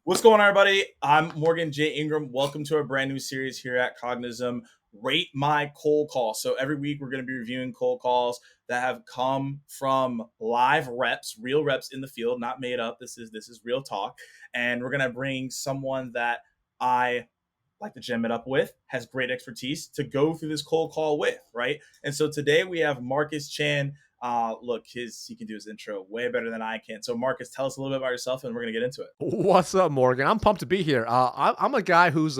What's going on, everybody? I'm Morgan J Ingram. Welcome to a brand new series here at Cognism. Rate my cold call. So every week we're going to be reviewing cold calls that have come from live reps, real reps in the field, not made up. This is real talk, and we're going to bring someone that I like to gem it up with, has great expertise to go through this cold call with, right? And so today we have Marcus Chan. Look, he can do his intro way better than I can. So Marcus, tell us a little bit about yourself, and we're gonna get into it. What's up, Morgan? I'm pumped to be here. I'm a guy who's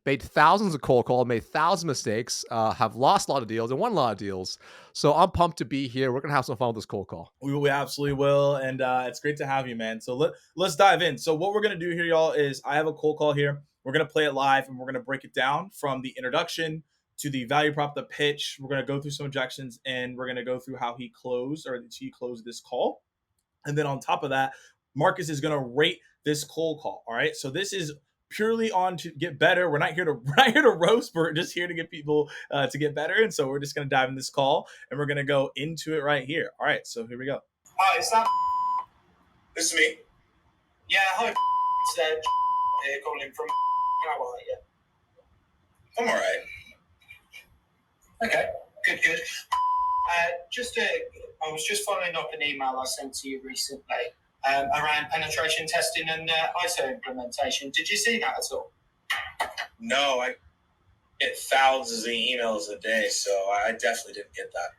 made thousands of cold calls, made thousands of mistakes, have lost a lot of deals and won a lot of deals. So I'm pumped to be here. We're gonna have some fun with this cold call. We absolutely will, and it's great to have you, man. So let's dive in. So what we're gonna do here, y'all, is I have a cold call here. We're gonna play it live, and we're gonna break it down from the introduction to the value prop, the pitch. We're gonna go through some objections, and we're gonna go through how he closed this call, and then on top of that, Marcus is gonna rate this cold call. All right, so this is purely on to get better. We're not here to roast. We're just here to get people to get better, and so we're just gonna dive in this call, and we're gonna go into it right here. All right, so here we go. Hi, is that? This is me. Yeah, hi. It's here calling from. How are you? I'm all right. Okay, good. I was just following up an email I sent to you recently around penetration testing and ISO implementation. Did you see that at all? No, I get thousands of emails a day, so I definitely didn't get that.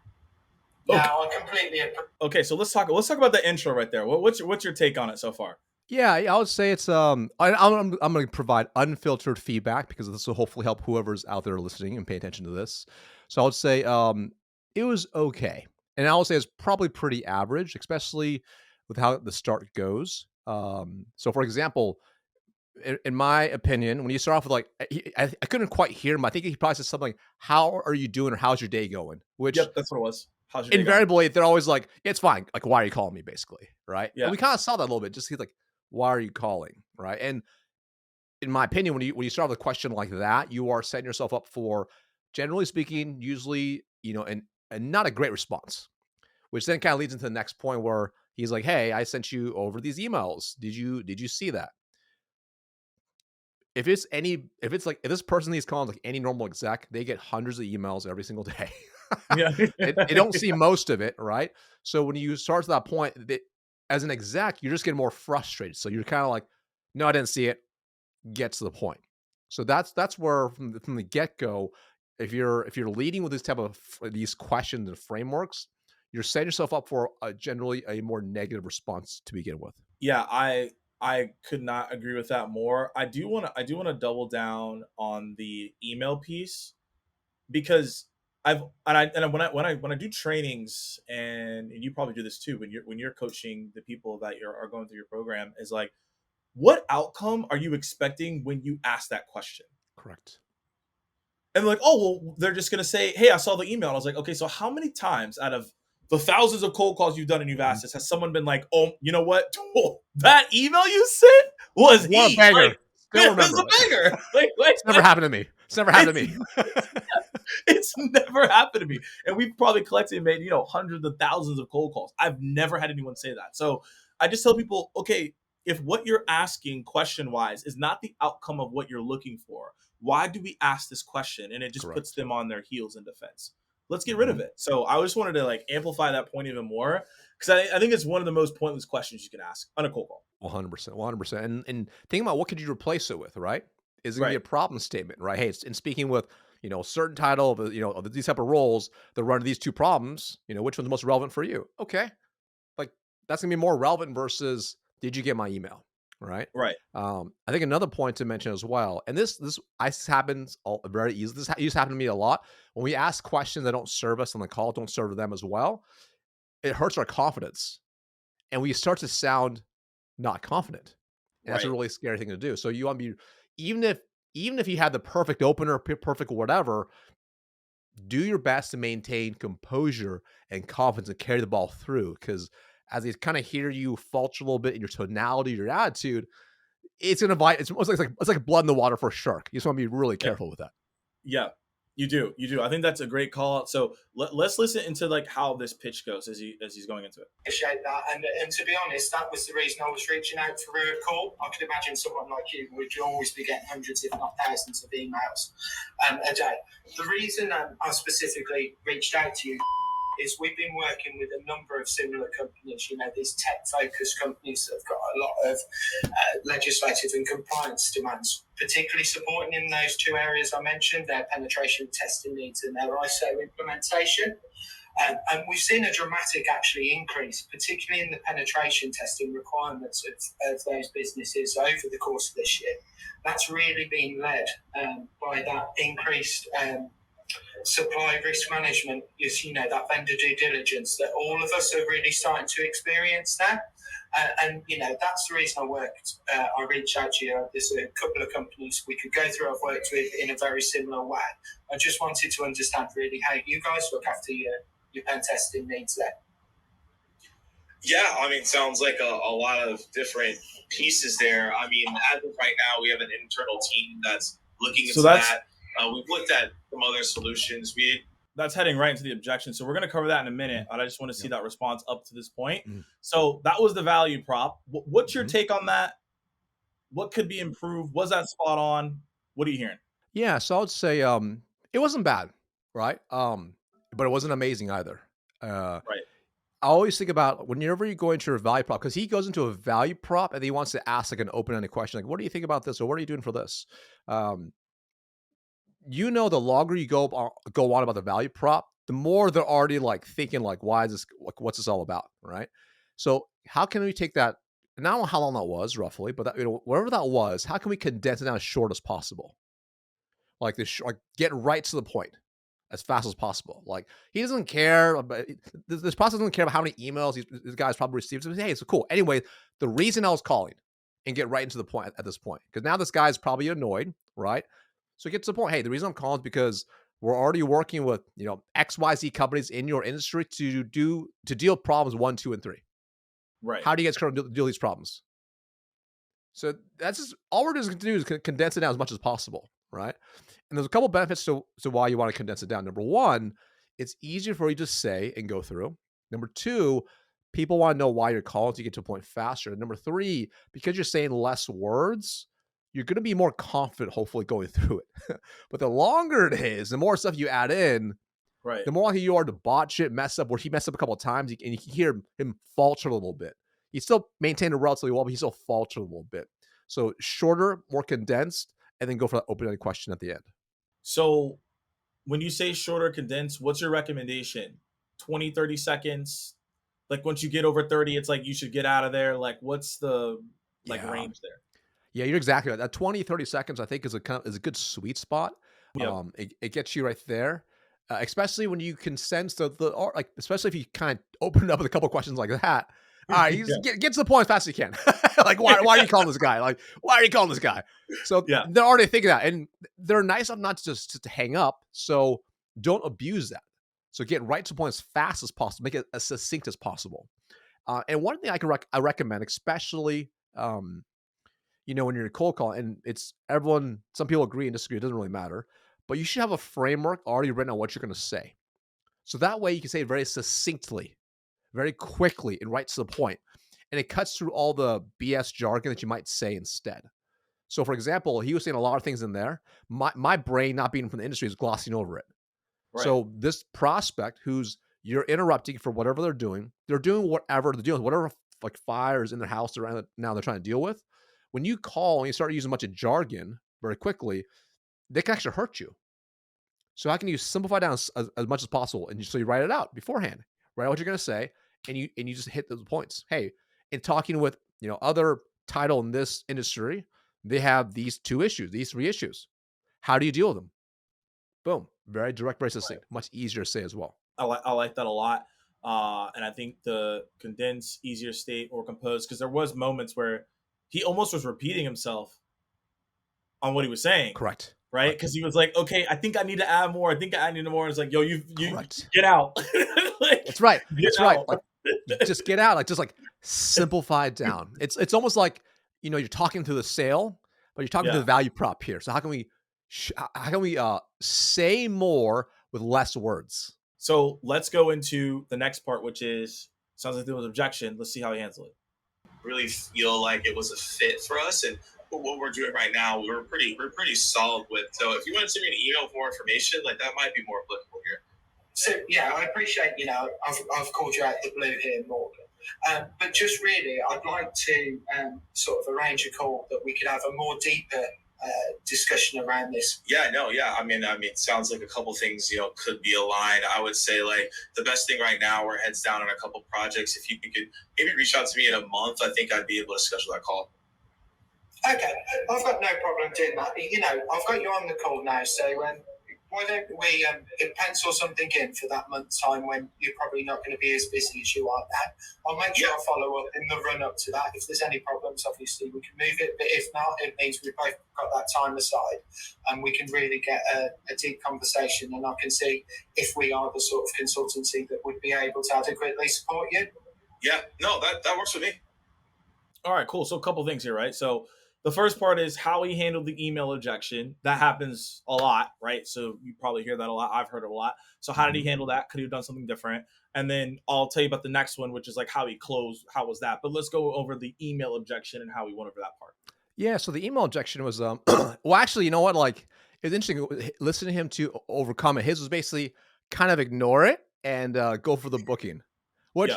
No, I completely agree. Okay, so let's talk about the intro right there. What's your take on it so far? Yeah, I would say it's I'm going to provide unfiltered feedback because this will hopefully help whoever's out there listening and pay attention to this. So I would say it was okay, and I would say it's probably pretty average, especially with how the start goes. So for example, in my opinion, when you start off with like, I couldn't quite hear him. I think he probably said something like, "How are you doing?" or "How's your day going?" Which Yep, that's what it was. How's your day going? invariably they're always like, "It's fine." Like, why are you calling me? Basically, right? Yeah. And we kind of saw that a little bit. Just see like, why are you calling? Right. And in my opinion, when you start with a question like that, you are setting yourself up for, generally speaking, usually, and not a great response, which then kind of leads into the next point where he's like, "Hey, I sent you over these emails. Did you see that?" If this person he's calling like any normal exec, they get hundreds of emails every single day. Yeah. They don't see most of it, right? So when you start to that point, as an exec, you're just getting more frustrated. So you're kind of like, "No, I didn't see it." Get to the point. So that's where from the get go, if you're leading with this type of these questions and frameworks, you're setting yourself up for generally a more negative response to begin with. Yeah, I could not agree with that more. I do want to double down on the email piece because when I do trainings, and you probably do this too when you're coaching the people that are going through your program, is like, what outcome are you expecting when you ask that question? Correct. And like, oh, well, they're just going to say, "Hey, I saw the email." And I was like, okay, so how many times out of the thousands of cold calls you've done and you've asked this, has someone been like, "Oh, you know what? That email you sent was One banger. Like, Still it was remember a banger." It's never happened to me. It's never happened to me. It's never happened to me. And we've probably collectively made, hundreds of thousands of cold calls. I've never had anyone say that. So I just tell people, okay, if what you're asking question-wise is not the outcome of what you're looking for, why do we ask this question? And it just Correct. puts them on their heels in defense. Let's get rid of it. So I just wanted to like amplify that point even more, because I think it's one of the most pointless questions you can ask on a cold call. 100%. And think about what could you replace it with, right? Is it going to be a problem statement, right? Hey, in speaking with, a certain title of, of these type of roles that run these two problems, which one's most relevant for you? Okay. Like that's going to be more relevant versus, did you get my email? Right. Right. I think another point to mention as well, and this happens very easily. This used to happen to me a lot. When we ask questions that don't serve us on the call, don't serve them as well, it hurts our confidence. And we start to sound not confident. And that's a really scary thing to do. So you want to be, even if you had the perfect opener, perfect whatever, do your best to maintain composure and confidence and carry the ball through. Because as they kind of hear you falter a little bit in your tonality, your attitude, it's going to bite. It's like blood in the water for a shark. You just want to be really careful with that. Yeah. You do. I think that's a great call. So let's listen into like how this pitch goes as he's going into it. Appreciate that, and to be honest, that was the reason I was reaching out for a call. I could imagine someone like you would always be getting hundreds, if not thousands, of emails a day. The reason I specifically reached out to you is we've been working with a number of similar companies, these tech-focused companies that have got a lot of legislative and compliance demands, particularly supporting in those two areas I mentioned, their penetration testing needs and their ISO implementation. And we've seen a dramatic actually increase, particularly in the penetration testing requirements of those businesses over the course of this year. That's really been led by that increased supply risk management, that vendor due diligence that all of us are really starting to experience now. And that's the reason I reached out to you. There's a couple of companies we could go through I've worked with in a very similar way. I just wanted to understand really how you guys look after your pen testing needs there. Yeah, sounds like a lot of different pieces there. As of right now, we have an internal team that's looking into that. We've looked at some other solutions. That's heading right into the objection. So we're going to cover that in a minute. I just want to see that response up to this point. So that was the value prop. What's your take on that? What could be improved? Was that spot on? What are you hearing? Yeah, so I would say it wasn't bad, right? But it wasn't amazing either. Right. I always think about whenever you go into your value prop, because he goes into a value prop and he wants to ask like an open-ended question, like, what do you think about this? Or what are you doing for this? The longer you go on about the value prop, the more they're already like thinking like, why is this, like, what's this all about, right? So how can we take that, and I don't know how long that was roughly, but that, whatever that was, how can we condense it down as short as possible? Like get right to the point as fast as possible. Like he doesn't care, but this process doesn't care about how many emails this guy's probably received. So, hey, it's cool. Anyway, the reason I was calling, and get right into the point at this point, because now this guy's probably annoyed, right? So get to the point. Hey, the reason I'm calling is because we're already working with XYZ companies in your industry to deal with problems 1, 2, and 3. Right. How do you guys currently deal with these problems? So that's just all we're going to do is condense it down as much as possible, right? And there's a couple benefits to why you want to condense it down. Number one, it's easier for you to say and go through. Number two, people want to know why you're calling to get to a point faster. And number three, because you're saying less words, you're going to be more confident, hopefully, going through it. But the longer it is, the more stuff you add in, right, the more likely you are to botch it, mess up, where he messed up a couple of times, and you can hear him falter a little bit. He still maintained it relatively well, but he still faltered a little bit. So shorter, more condensed, and then go for that open-ended question at the end. So when you say shorter, condensed, what's your recommendation? 20, 30 seconds? Like once you get over 30, it's like you should get out of there. Like what's the range there? Yeah, you're exactly right. That 20, 30 seconds, I think, is a good sweet spot. Yep. It gets you right there, especially when you can sense especially if you kind of open it up with a couple of questions like that. All right, get to the point as fast as you can. Like, why are you calling this guy? Like, why are you calling this guy? So they're already thinking that, and they're nice enough not just to hang up. So don't abuse that. So get right to the point as fast as possible. Make it as succinct as possible. And one thing I recommend, especially when you're in a cold call, and it's everyone, some people agree and disagree, it doesn't really matter, but you should have a framework already written on what you're going to say. So that way you can say it very succinctly, very quickly, and right to the point. And it cuts through all the BS jargon that you might say instead. So for example, he was saying a lot of things in there. My brain, not being from the industry, is glossing over it. Right. So this prospect you're interrupting for whatever they're doing whatever they're doing, whatever like fires in their house now they're trying to deal with. When you call and you start using a bunch of jargon very quickly, they can actually hurt you. So how can you simplify down as much as possible? And so you write it out beforehand, write out what you're going to say, and you just hit those points. Hey, in talking with other title in this industry, they have these 2 issues, these 3 issues. How do you deal with them? Boom, very direct, very succinct, much easier to say as well. I like that a lot, and I think the condensed, easier state or composed, because there was moments where he almost was repeating himself on what he was saying. Correct. Right? Because he was like, okay, I think I need to add more. I think I need more. It's like, yo, you Correct. Get out. That's right. That's right. Like, just get out. Like, just like simplify it down. It's almost like, you're talking through the sale, but you're talking to the value prop here. So how can we how can we say more with less words? So let's go into the next part, which is sounds like there was objection. Let's see how he handled it. Really feel like it was a fit for us, and what we're doing right now, we're pretty solid with. So if you want to send me an email for more information, like that might be more applicable here. So yeah, I appreciate, I've called you out the blue here, Morgan. But just really, I'd like to sort of arrange a call that we could have a more deeper discussion around this. Yeah, no, yeah. I mean, sounds like a couple things, could be aligned. I would say like the best thing right now, we're heads down on a couple projects. If you could maybe reach out to me in a month, I think I'd be able to schedule that call. Okay, I've got no problem doing that. I've got you on the call now, so why don't we pencil something in for that month's time when you're probably not going to be as busy as you are now? I'll make sure I follow up in the run-up to that. If there's any problems, obviously, we can move it. But if not, it means we've both got that time aside and we can really get a deep conversation, and I can see if we are the sort of consultancy that would be able to adequately support you. Yeah, no, that works for me. All right, cool. So a couple things here, right? So the first part is how he handled the email objection. That happens a lot, right? So you probably hear that a lot. I've heard it a lot. So how did he handle that? Could he have done something different? And then I'll tell you about the next one, which is like how he closed. How was that? But let's go over the email objection and how he went over that part. Yeah, so the email objection was well, actually, you know what? Like, it's interesting listening to him to overcome it. His was basically kind of ignore it and go for the booking. Which,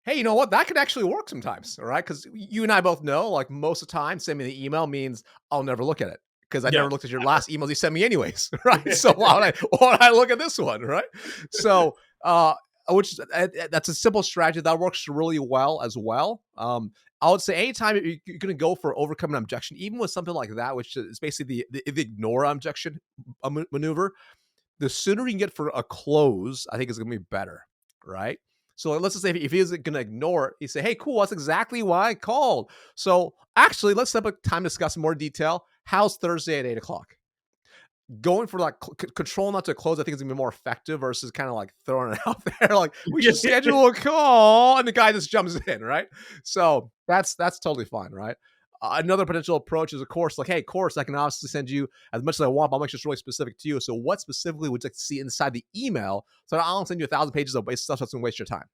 hey, you know what? That could actually work sometimes, all right? Because you and I both know, like, most of the time, sending me the email means I'll never look at it because I never looked at your last emails you sent me anyways, right? So why would I look at this one, right? So, that's a simple strategy that works really well as well. I would say anytime you're going to go for overcoming an objection, even with something like that, which is basically the ignore objection maneuver, the sooner you can get for a close, I think is going to be better, right? So let's just say if he isn't going to ignore it, he say, hey, cool, that's exactly why I called. So actually, let's set up a time to discuss in more detail. How's Thursday at 8 o'clock? Going for like control not to close, I think is gonna be more effective versus kind of like throwing it out there. Like we should schedule a call, and the guy just jumps in, right? So that's totally fine, right? Another potential approach is, of course, like, hey, of course, I can obviously send you as much as I want, but I'll make sure it's really specific to you. So what specifically would you like to see inside the email? So I don't send you 1,000 pages of stuff that's gonna waste your time.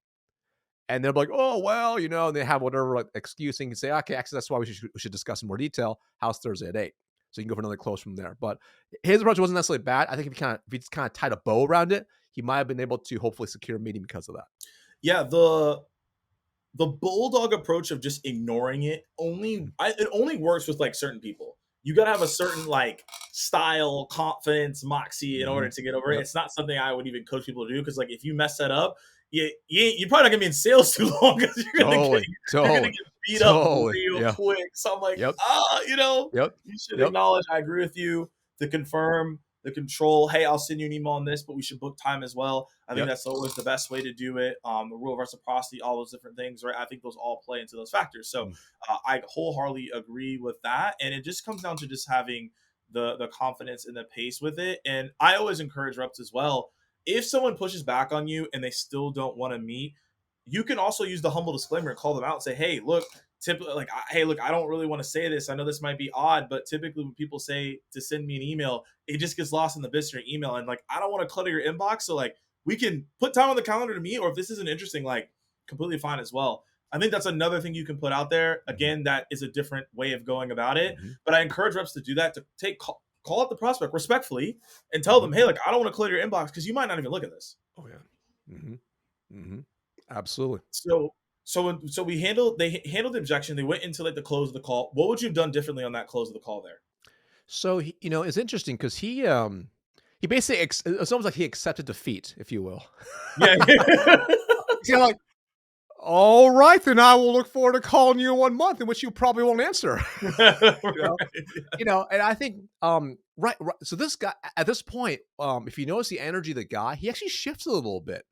And they're like, oh, well, and they have whatever like, excuse, and you can say, okay, actually, that's why we should discuss in more detail. How's Thursday at 8? So you can go for another close from there. But his approach wasn't necessarily bad. I think if he just kind of tied a bow around it, he might have been able to hopefully secure a meeting because of that. Yeah, the bulldog approach of just ignoring it only works with like certain people. You gotta have a certain like style, confidence, moxie in order to get over it. It's not something I would even coach people to do because like if you mess that up, you're probably not gonna be in sales too long because you're gonna get beat up real quick. So I'm like, you should acknowledge. I agree with you. To confirm, the control. Hey, I'll send you an email on this, but we should book time as well. I think that's always the best way to do it. The rule of reciprocity, all those different things, right? I think those all play into those factors. So I wholeheartedly agree with that, and it just comes down to just having the confidence and the pace with it. And I always encourage reps as well. If someone pushes back on you and they still don't want to meet, you can also use the humble disclaimer and call them out and say, hey, look, I don't really want to say this. I know this might be odd, but typically when people say to send me an email, it just gets lost in the bits of your email. And like, I don't want to clutter your inbox. So like, we can put time on the calendar to meet, or if this isn't interesting, like completely fine as well. I think that's another thing you can put out there. Again, that is a different way of going about it. But I encourage reps to do that, to call out the prospect respectfully and tell them, hey, like, I don't want to clutter your inbox because you might not even look at this. Oh yeah. Absolutely. So they handled the objection. They went into like the close of the call. What would you have done differently on that close of the call there? So it's interesting because he basically it's almost like he accepted defeat, if you will. Yeah. He's like, all right, then I will look forward to calling you in 1 month, in which you probably won't answer. And I think right. So this guy at this point, if you notice the energy of the guy, he actually shifts a little bit.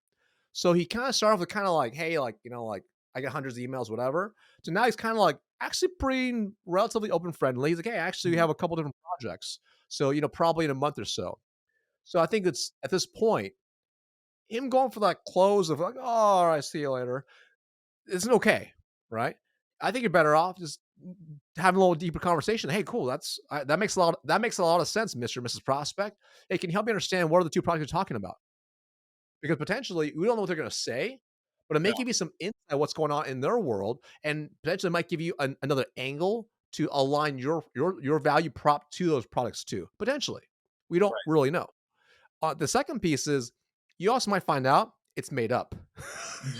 So he kind of started off with kind of like, hey, like, like I get hundreds of emails, whatever. So now he's kind of like actually pretty relatively open friendly. He's like, hey, actually we have a couple different projects. So, probably in a month or so. So I think it's at this point, him going for that close of like, oh, all right, see you later, isn't okay, right? I think you're better off just having a little deeper conversation. Hey, cool. That makes a lot of sense, Mr. and Mrs. Prospect. Hey, can you help me understand what are the two products you're talking about? Because potentially we don't know what they're going to say, but it may give you some insight what's going on in their world, and potentially might give you another angle to align your value prop to those products too. Potentially, we don't really know. The second piece is you also might find out it's made up.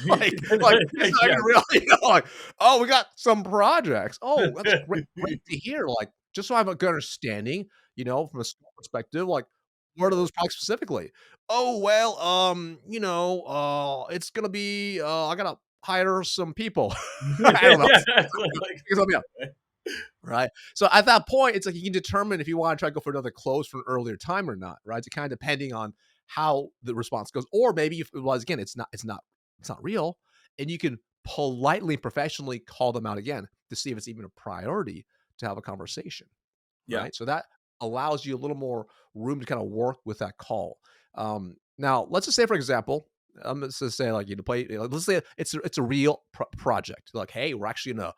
like it's not even real. You know, like, oh, we got some projects. Oh, that's great to hear. Like, just so I have a good understanding, you know, from a school perspective, like, what are those products specifically? Oh, well, you know, it's gonna be I gotta hire some people. I don't know. Right. So at that point, it's like you can determine if you want to try to go for another close for an earlier time or not. Right. It's kind of depending on how the response goes, or maybe if it was again, it's not real, and you can politely, professionally call them out again to see if it's even a priority to have a conversation. Yeah. Right. So that allows you a little more room to kind of work with that call. Now, let's just say, for example, I'm just to say like you play. Let's say it's a real project. Like, hey, we're actually in a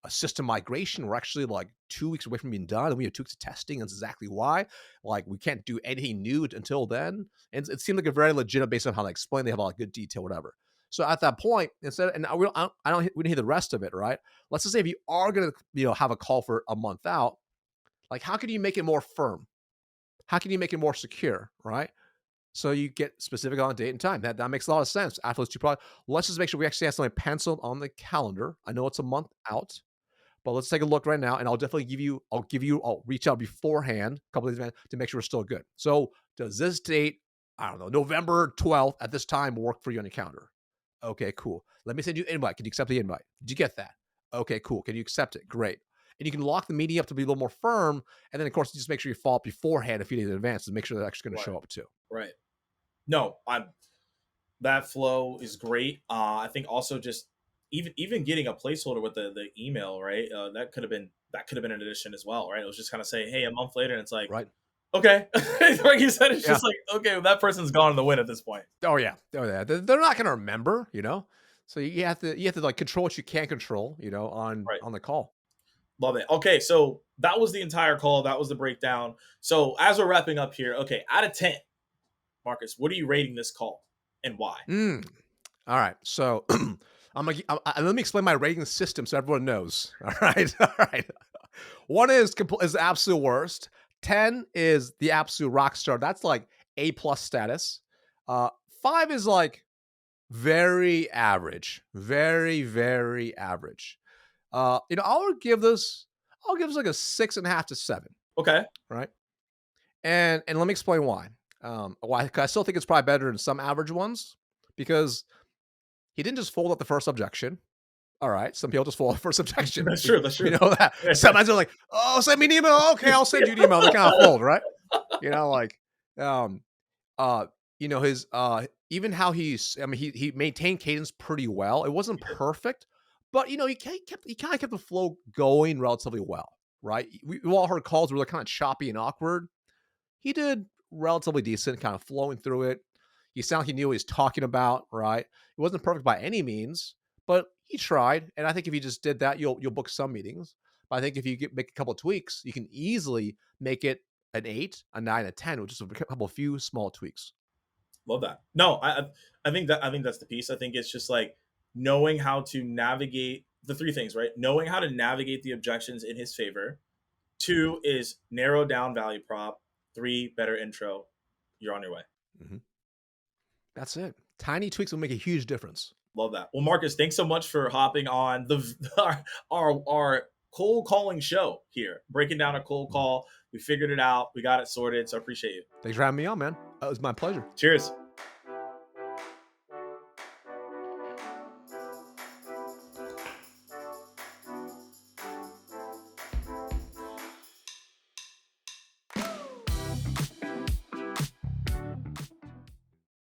system migration. We're actually like 2 weeks away from being done, and we have 2 weeks of testing. That's exactly why. Like, we can't do anything new until then. And it seemed like a very legitimate based on how they explain. They have a lot of good detail, whatever. So at that point, instead, and we didn't hear the rest of it, right? Let's just say if you are going to, have a call for a month out, like, how can you make it more firm? How can you make it more secure, right? So you get specific on date and time. That makes a lot of sense. After those two products, let's just make sure we actually have something penciled on the calendar. I know it's a month out, but let's take a look right now, and I'll definitely I'll reach out beforehand, a couple of days to make sure we're still good. So does this date, I don't know, November 12th at this time work for you on your calendar? Okay, cool. Let me send you an invite. Can you accept the invite? Did you get that? Okay, cool. Can you accept it? Great. And you can lock the meeting up to be a little more firm. And then, of course, just make sure you follow up beforehand a few days in advance to make sure they're actually going to show up too. Right. No, that flow is great. I think also just even getting a placeholder with the email, right? That could have been an addition as well, right? It was just kind of say, hey, a month later, and it's like, right. Okay. Like you said, it's just like, okay, well, that person's gone in the win at this point. Oh yeah. They're not going to remember, So you have to like control what you can control, on the call. Love it. Okay, so that was the entire call. That was the breakdown. So as we're wrapping up here, okay, out of 10, Marcus, what are you rating this call and why? All right. So let me explain my rating system so everyone knows. All right. 1 is the absolute worst. 10 is the absolute rock star. That's like A+ status. 5 is like very average, very, very average. I'll give this like a 6.5 to 7. Okay. Right. And let me explain why. Why? 'Cause I still think it's probably better than some average ones because he didn't just fold up the first objection. All right. Some people just fold up the first objection. That's true. You know that. Sometimes they're like, oh, send me an email. Okay, I'll send you an email. They kind of fold, right? His even how he maintained cadence pretty well. It wasn't perfect, but he kind of kept the flow going relatively well, right? We all heard calls where they're kind of choppy and awkward. He did relatively decent, kind of flowing through it. He sounded like he knew what he was talking about, right? It wasn't perfect by any means, but he tried. And I think if you just did that, you'll book some meetings. But I think if you make a couple of tweaks, you can easily make it an 8, a 9, a 10 with just a few small tweaks. Love that. No, I think that's the piece. I think it's just like knowing how to navigate the 3 things, right? Knowing how to navigate the objections in his favor. 2 is narrow down value prop. 3, better intro. You're on your way. Mm-hmm. That's it. Tiny tweaks will make a huge difference. Love that. Well, Marcus, thanks so much for hopping on our cold calling show here, breaking down a cold call. We figured it out. We got it sorted. So I appreciate you. Thanks for having me on, man. It was my pleasure. Cheers.